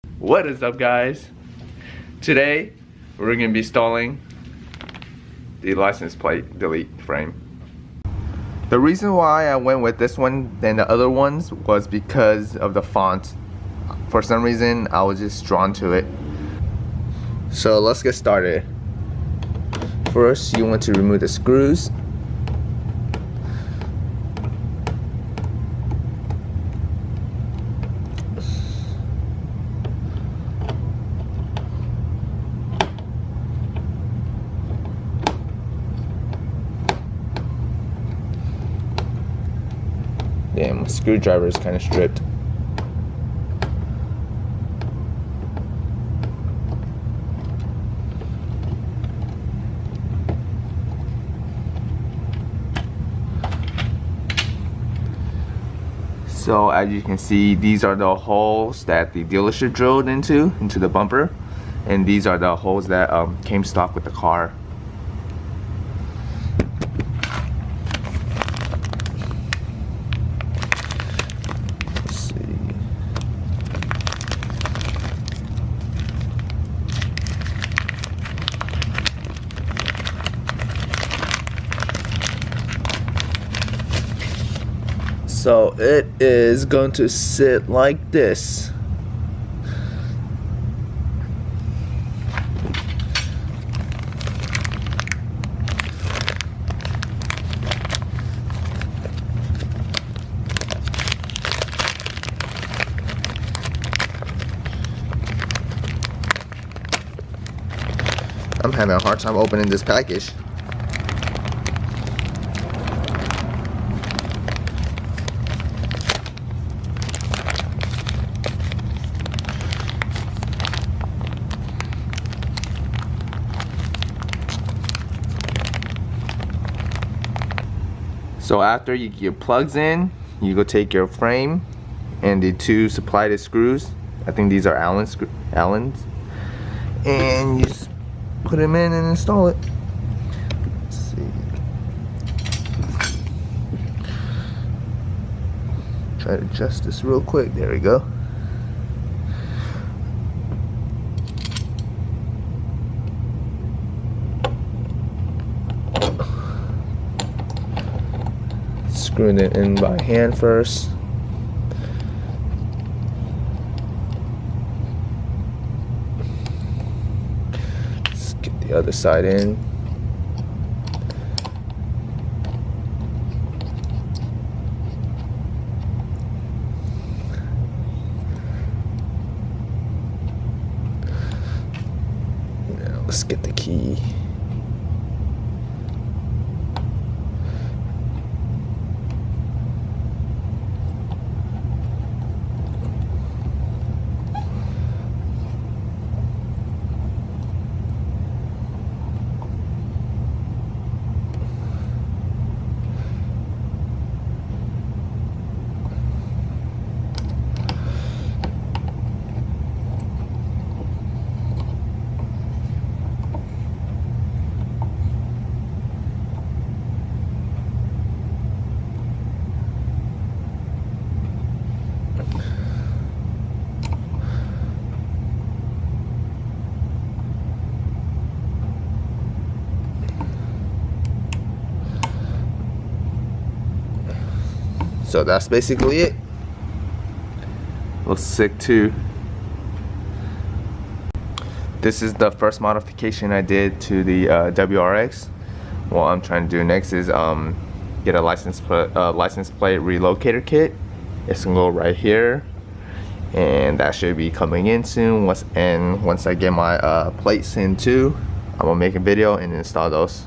What is up, guys? Today we're going to be installing the license plate delete frame. The reason why I went with this one than the other ones was because of the font. For some reason I was just drawn to it. So let's get started. First, you want to remove the screws. Damn, my screwdriver is kind of stripped. So as you can see, these are the holes that the dealership drilled into the bumper, and these are the holes that came stock with the car. So it is going to sit like this. I'm having a hard time opening this package. So after you get your plugs in, you go take your frame and the two supply screws. I think these are Allen's, and you just put them in and install it. Let's see. Try to adjust this real quick. There we go. Screwing it in by hand first. Let's get the other side in. Now let's get the key. So that's basically it. Looks sick too. This is the first modification I did to the WRX. What I'm trying to do next is get a license plate relocator kit. It's gonna go right here, and that should be coming in soon. Once I get my plates in too, I'm gonna make a video and install those.